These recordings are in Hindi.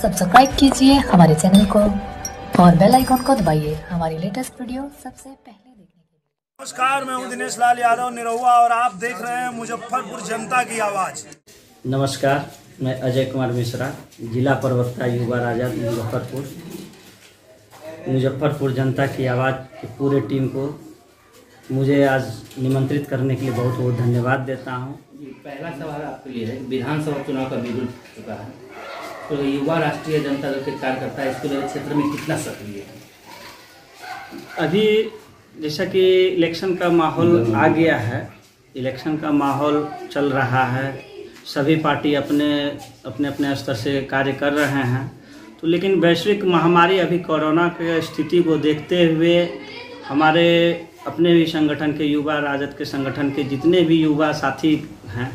सब्सक्राइब कीजिए हमारे चैनल को और बेल आइकन को दबाइए हमारी लेटेस्ट वीडियो सबसे पहले देखने के लिए। नमस्कार, मैं हूं दिनेश लाल यादव निरहुआ और आप देख रहे हैं मुजफ्फरपुर जनता की आवाज़। नमस्कार, मैं अजय कुमार मिश्रा, जिला प्रवक्ता युवा राजद मुजफ्फरपुर जनता की आवाज़ की पूरे टीम को मुझे आज निमंत्रित करने के लिए बहुत बहुत धन्यवाद देता हूं। पहला सवाल आपके लिए है, विधानसभा चुनाव का बिगुल चुका है, तो युवा राष्ट्रीय जनता दल के कार्यकर्ता इसके क्षेत्र में कितना सक्रिय है? अभी जैसा कि इलेक्शन का माहौल आ गया है, इलेक्शन का माहौल चल रहा है, सभी पार्टी अपने स्तर से कार्य कर रहे हैं, तो लेकिन वैश्विक महामारी अभी कोरोना के स्थिति को देखते हुए हमारे अपने भी संगठन के युवा राजद के संगठन के जितने भी युवा साथी हैं,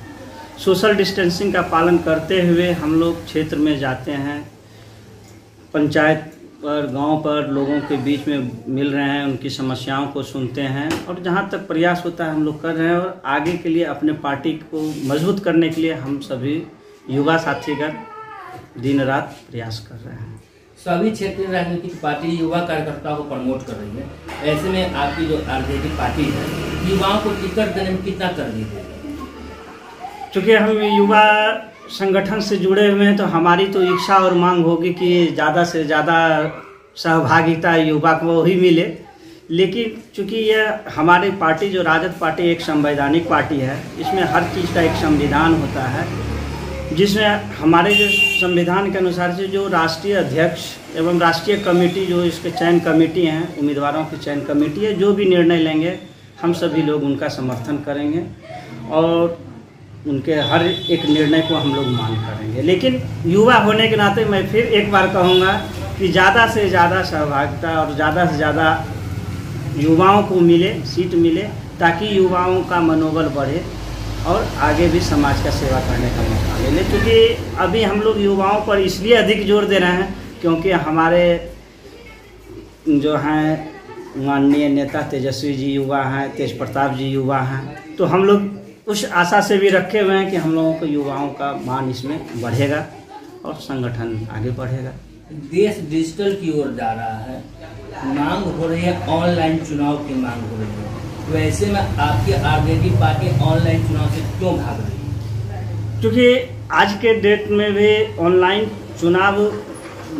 सोशल डिस्टेंसिंग का पालन करते हुए हम लोग क्षेत्र में जाते हैं, पंचायत पर गांव पर लोगों के बीच में मिल रहे हैं, उनकी समस्याओं को सुनते हैं और जहां तक प्रयास होता है हम लोग कर रहे हैं। और आगे के लिए अपने पार्टी को मजबूत करने के लिए हम सभी युवा साथीगण दिन रात प्रयास कर रहे हैं। सभी क्षेत्रीय राजनीतिक पार्टी युवा कार्यकर्ताओं को प्रमोट कर रही है, ऐसे में आपकी जो आरजेडी पार्टी है युवाओं को टिकट देने में कितना तरजीह देगी? चूँकि हम युवा संगठन से जुड़े हुए हैं तो हमारी तो इच्छा और मांग होगी कि ज़्यादा से ज़्यादा सहभागिता युवा को ही मिले, लेकिन चूँकि यह हमारी पार्टी जो राजद पार्टी एक संवैधानिक पार्टी है, इसमें हर चीज़ का एक संविधान होता है, जिसमें हमारे जो संविधान के अनुसार से जो राष्ट्रीय अध्यक्ष एवं राष्ट्रीय कमेटी जो इसके चयन कमेटी हैं, उम्मीदवारों की चयन कमेटी है, जो भी निर्णय लेंगे हम सभी लोग उनका समर्थन करेंगे और उनके हर एक निर्णय को हम लोग मान करेंगे। लेकिन युवा होने के नाते मैं फिर एक बार कहूँगा कि ज़्यादा से ज़्यादा सहभागिता और ज़्यादा से ज़्यादा युवाओं को मिले, सीट मिले, ताकि युवाओं का मनोबल बढ़े और आगे भी समाज का सेवा करने का मौका मिले। क्योंकि अभी हम लोग युवाओं पर इसलिए अधिक जोर दे रहे हैं क्योंकि हमारे जो हैं माननीय नेता तेजस्वी जी युवा हैं, तेज प्रताप जी युवा हैं, तो हम लोग उस आशा से भी रखे हुए हैं कि हम लोगों को युवाओं का मान इसमें बढ़ेगा और संगठन आगे बढ़ेगा। देश डिजिटल की ओर जा रहा है, मांग हो रही है, ऑनलाइन चुनाव की मांग हो रही है, वैसे में आपकी आरजेडी पार्टी ऑनलाइन चुनाव से क्यों भाग रही है? क्योंकि आज के डेट में भी ऑनलाइन चुनाव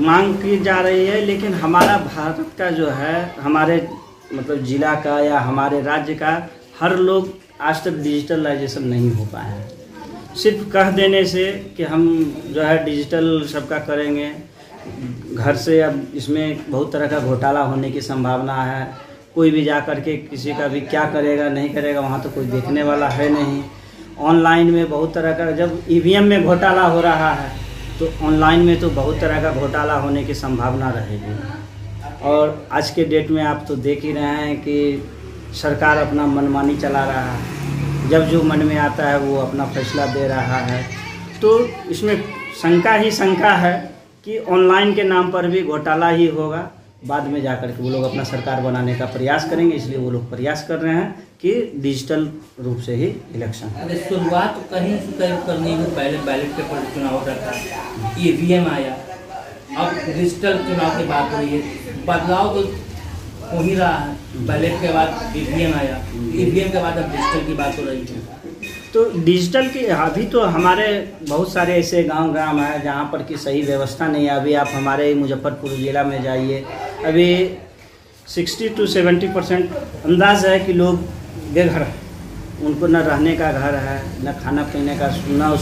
मांग की जा रही है, लेकिन हमारा भारत का जो है, हमारे मतलब जिला का या हमारे राज्य का हर लोग आज तक डिजिटलाइजेशन नहीं हो पाया है। सिर्फ कह देने से कि हम जो है डिजिटल सबका करेंगे, घर से अब इसमें बहुत तरह का घोटाला होने की संभावना है। कोई भी जा कर के किसी का भी क्या करेगा नहीं करेगा, वहाँ तो कोई देखने वाला है नहीं। ऑनलाइन में बहुत तरह का, जब ईवीएम में घोटाला हो रहा है तो ऑनलाइन में तो बहुत तरह का घोटाला होने की संभावना रहेगी। और आज के डेट में आप तो देख ही रहे हैं कि सरकार अपना मनमानी चला रहा है, जब जो मन में आता है वो अपना फैसला दे रहा है। तो इसमें शंका है कि ऑनलाइन के नाम पर भी घोटाला ही होगा, बाद में जाकर के वो लोग अपना सरकार बनाने का प्रयास करेंगे। इसलिए वो लोग प्रयास कर रहे हैं कि डिजिटल रूप से ही इलेक्शन। अरे शुरुआत तो कहीं से कहीं करनी है, पहले बैलेट पेपर चुनाव होता था, ईवीएम आया, अब डिजिटल चुनाव की बात हो रही है, बदलाव तो हो ही रहा है। बैलेट के बाद ईवीएम आया, ईवीएम के बाद अब डिजिटल की बात हो रही है। तो डिजिटल की अभी तो हमारे बहुत सारे ऐसे गांव हैं जहां पर कि सही व्यवस्था नहीं है। अभी आप हमारे मुजफ्फरपुर ज़िला में जाइए, अभी 60 to 70% अंदाज है कि लोग बेघर हैं, उनको न रहने का घर है, न खाना पीने का, न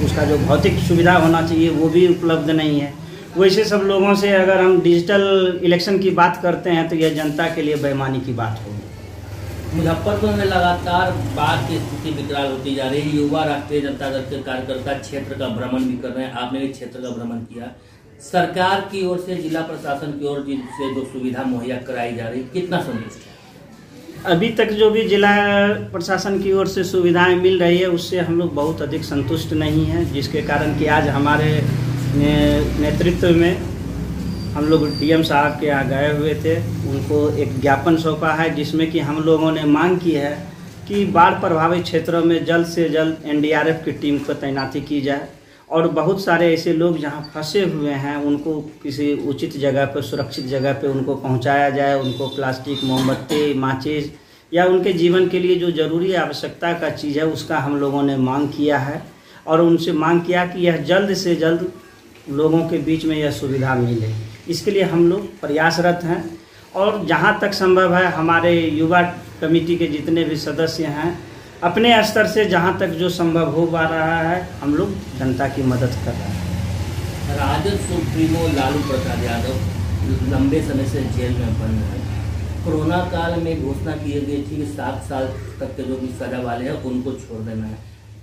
उसका जो भौतिक सुविधा होना चाहिए वो भी उपलब्ध नहीं है। वैसे सब लोगों से अगर हम डिजिटल इलेक्शन की बात करते हैं तो यह जनता के लिए बेईमानी की बात होगी। मुजफ्फरपुर में लगातार बाढ़ की स्थिति विकराल होती जा रही है। युवा राष्ट्रीय जनता दल के कार्यकर्ता क्षेत्र का भ्रमण भी कर रहे हैं, आपने भी क्षेत्र का भ्रमण किया। सरकार की ओर से, जिला प्रशासन की ओर से जो सुविधा मुहैया कराई जा रही है, कितना संतुष्ट है? अभी तक जो भी जिला प्रशासन की ओर से सुविधाएं मिल रही है उससे हम लोग बहुत अधिक संतुष्ट नहीं हैं, जिसके कारण कि आज हमारे नेतृत्व में हम लोग डीएम साहब के यहाँ गए हुए थे, उनको एक ज्ञापन सौंपा है जिसमें कि हम लोगों ने मांग की है कि बाढ़ प्रभावित क्षेत्रों में जल्द से जल्द एनडीआरएफ की टीम को तैनाती की जाए और बहुत सारे ऐसे लोग जहाँ फंसे हुए हैं उनको किसी उचित जगह पर, सुरक्षित जगह पर उनको पहुँचाया जाए। उनको प्लास्टिक, मोमबत्ती, माचिस या उनके जीवन के लिए जो ज़रूरी आवश्यकता का चीज़ है उसका हम लोगों ने मांग किया है और उनसे मांग किया कि यह जल्द से जल्द लोगों के बीच में यह सुविधा मिले। इसके लिए हम लोग प्रयासरत हैं और जहाँ तक संभव है हमारे युवा कमेटी के जितने भी सदस्य हैं अपने स्तर से जहाँ तक जो संभव हो पा रहा है हम लोग जनता की मदद कर रहे हैं। राजद सुप्रीमो लालू प्रसाद यादव लंबे समय से जेल में बंद है। कोरोना काल में घोषणा की गई थी कि 7 साल तक के जो भी सजा वाले हैं उनको छोड़ देना है।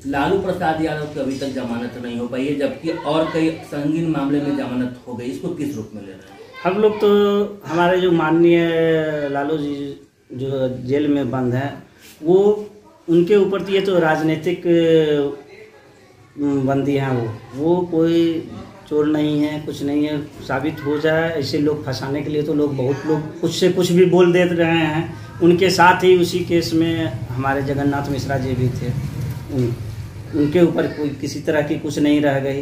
लालू प्रसाद यादव की अभी तक जमानत नहीं हो पाई है, जबकि और कई संगीन मामले में जमानत हो गई। इसको किस रूप में ले रहे हैं? हम लोग तो हमारे जो माननीय लालू जी जो जेल में बंद हैं वो उनके ऊपर तो ये तो राजनीतिक बंदी हैं। वो कोई चोर नहीं है, कुछ नहीं है। साबित हो जाए ऐसे लोग फंसाने के लिए तो बहुत लोग कुछ से कुछ भी बोल दे रहे हैं। उनके साथ ही उसी केस में हमारे जगन्नाथ मिश्रा जी भी थे, उनके ऊपर कोई किसी तरह की कुछ नहीं रह गई।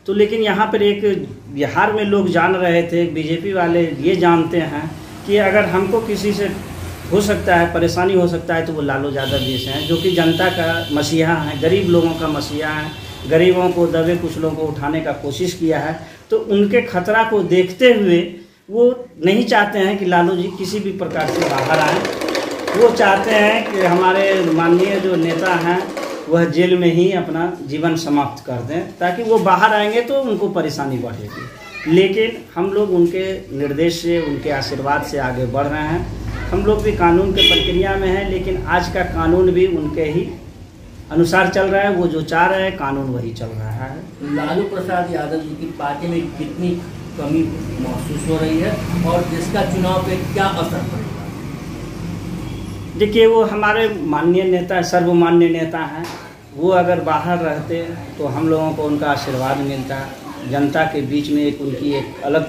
तो लेकिन यहाँ पर एक बिहार में लोग जान रहे थे, बीजेपी वाले ये जानते हैं कि अगर हमको किसी से हो सकता है, परेशानी हो सकता है तो वो लालू यादव जी से हैं, जो कि जनता का मसीहा है, गरीब लोगों का मसीहा है। गरीबों को, दबे कुचलों को उठाने का कोशिश किया है। तो उनके खतरा को देखते हुए वो नहीं चाहते हैं कि लालू जी किसी भी प्रकार से बाहर आएँ। वो चाहते हैं कि हमारे माननीय जो नेता हैं वह जेल में ही अपना जीवन समाप्त कर दें, ताकि वो बाहर आएंगे तो उनको परेशानी बढ़ेगी। लेकिन हम लोग उनके निर्देश से, उनके आशीर्वाद से आगे बढ़ रहे हैं। हम लोग भी कानून के प्रक्रिया में हैं, लेकिन आज का कानून भी उनके ही अनुसार चल रहा है। वो जो चाह रहे हैं कानून वही चल रहा है। लालू प्रसाद यादव जी की पार्टी में कितनी कमी महसूस हो रही है और जिसका चुनाव पे क्या असर पड़ेगा? देखिए, वो हमारे माननीय नेता, सर्वमान्य नेता हैं। वो अगर बाहर रहते तो हम लोगों को उनका आशीर्वाद मिलता। जनता के बीच में एक उनकी एक अलग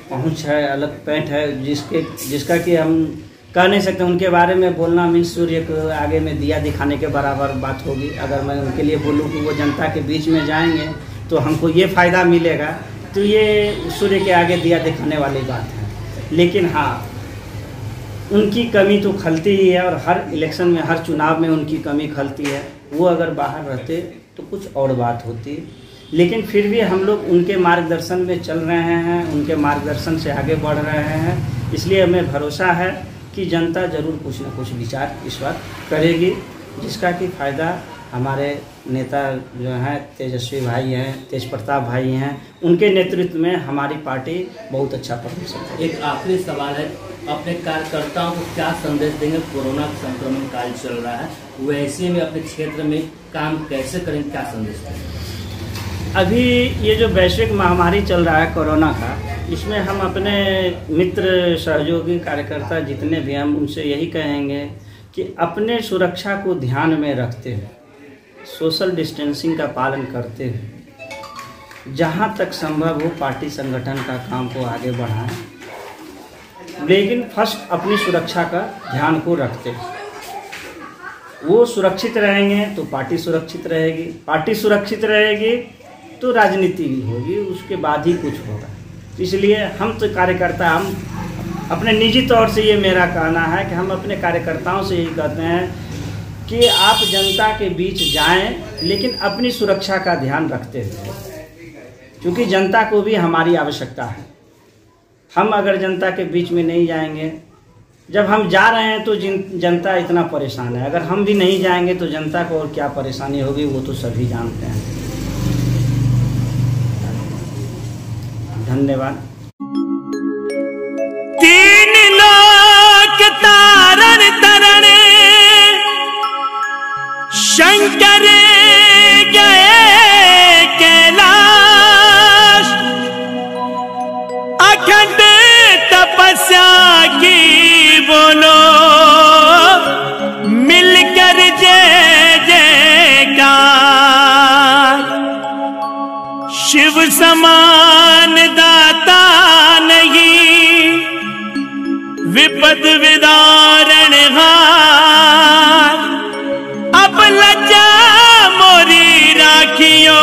पहुंच है, अलग पैंठ है, जिसका कि हम कह नहीं सकते। उनके बारे में बोलना मीन्स सूर्य को आगे में दिया दिखाने के बराबर बात होगी। अगर मैं उनके लिए बोलूं कि वो जनता के बीच में जाएंगे तो हमको ये फ़ायदा मिलेगा, तो ये सूर्य के आगे दिया दिखाने वाली बात है। लेकिन हाँ, उनकी कमी तो खलती ही है और हर इलेक्शन में, हर चुनाव में उनकी कमी खलती है। वो अगर बाहर रहते तो कुछ और बात होती। लेकिन फिर भी हम लोग उनके मार्गदर्शन में चल रहे हैं, उनके मार्गदर्शन से आगे बढ़ रहे हैं। इसलिए हमें भरोसा है कि जनता ज़रूर कुछ न कुछ विचार इस बात करेगी, जिसका कि फ़ायदा हमारे नेता जो हैं तेजस्वी भाई हैं, तेज प्रताप भाई हैं, उनके नेतृत्व में हमारी पार्टी बहुत अच्छा प्रदर्शन करेगी। एक आखिरी सवाल है, अपने कार्यकर्ताओं को क्या संदेश देंगे? कोरोना संक्रमण काल चल रहा है, वैसे में अपने क्षेत्र में काम कैसे करें, क्या संदेश देंगे? अभी ये जो वैश्विक महामारी चल रहा है कोरोना का, इसमें हम अपने मित्र, सहयोगी, कार्यकर्ता जितने भी, हम उनसे यही कहेंगे कि अपने सुरक्षा को ध्यान में रखते हुए, सोशल डिस्टेंसिंग का पालन करते हुए जहाँ तक संभव हो पार्टी संगठन का काम को आगे बढ़ाएं। लेकिन फर्स्ट अपनी सुरक्षा का ध्यान को रखते हैं। वो सुरक्षित रहेंगे तो पार्टी सुरक्षित रहेगी, पार्टी सुरक्षित रहेगी तो राजनीति भी होगी, उसके बाद ही कुछ होगा। इसलिए हम तो कार्यकर्ता, हम अपने निजी तौर से, ये मेरा कहना है कि हम अपने कार्यकर्ताओं से यही कहते हैं कि आप जनता के बीच जाएं, लेकिन अपनी सुरक्षा का ध्यान रखते हुए, क्योंकि जनता को भी हमारी आवश्यकता है। हम अगर जनता के बीच में नहीं जाएंगे, जब हम जा रहे हैं तो जनता इतना परेशान है, अगर हम भी नहीं जाएंगे तो जनता को और क्या परेशानी होगी वो तो सभी जानते हैं। धन्यवाद। 3 लोक तारण तरण शंकर गए कैलाश, अखंड तपस्या की बोलो मिलकर जय जयकार। शिव समान दाता नहीं, विपद विदारण हार, अब लज्जा मोरी राखियो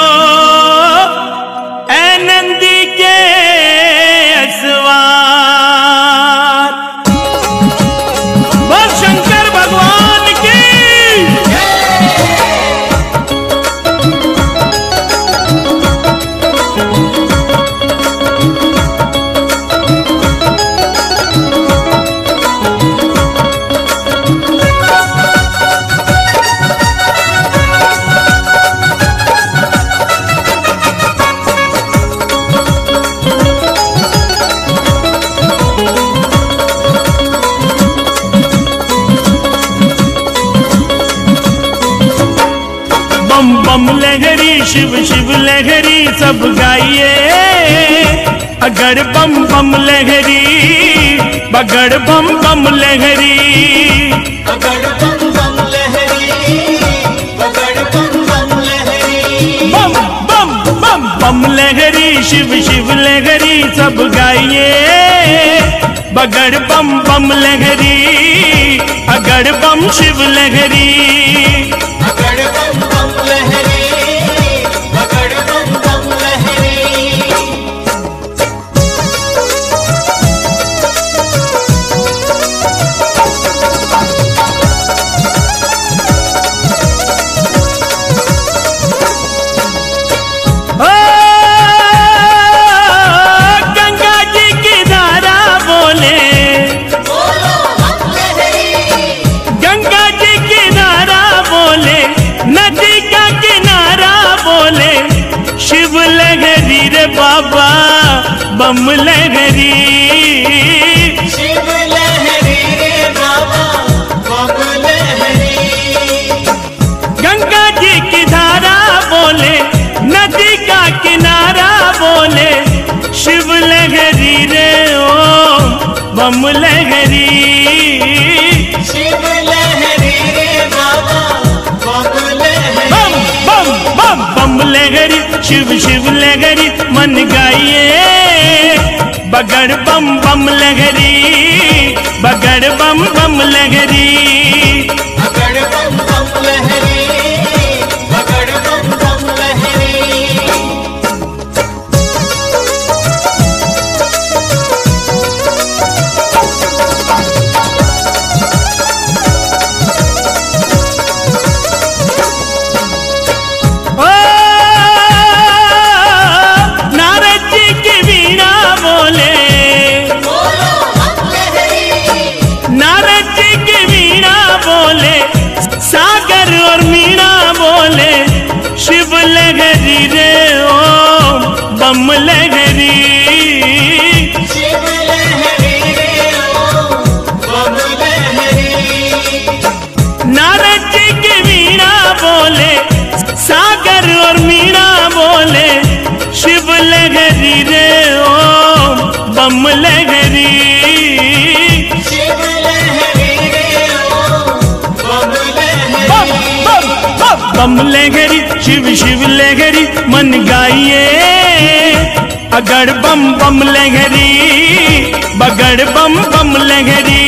शिव शिव लहरी सब गाइए, अगड़ बम बम लहरी, बगड़ बम बम लहरी, अगड़ बम बम लहरी, बगड़ बम बम लहरी, बम बम बम बम लहरी, शिव शिव लहरी सब गाइए, बगड़ बम बम लहरी, अगड़ बम शिव लहरी, अगड़ बम बम लहरी, बगड़ बम बम लहरी। गंगा जी की धारा बोले, गंगा जी की धारा बोले, नदी का किनारा बोले, शिव लहरी रे बाबा बम लहरी, शिव लहरी रे बाबा बम लहरी, गंगा जी की धारा बोले, नदी का किनारा बोले, शिव लहरी रे ओ बम लहरी, शिव लहरी रे बाबा बम लहरी, बम बम बम बम लहरी, शिव शिव लहरी मन गाइए, बगड़ बम बम लहरी, बगड़ बम बम लहरी, अगड़ बम बम लहरी, बगड़ बम बम लहरी। ओ नारद जी की वीणा बोले, नारद जी की वीणा बोले, सागर और मीणा बोले, शिव लहरी रे ओ बम लहरी, शिव लहरी रे ओ बम लहरी, नारद जी की वीणा बोले, सागर और मीणा बोले, शिव लहरी रे ओ बम लहरी, शिव लहरी रे ओ बम लहरी, बम बम बम बम लहरी, शिव शिव लहरी मन गाइए, अगड़ बम बम लहरी, बगड़ बम बम लहरी,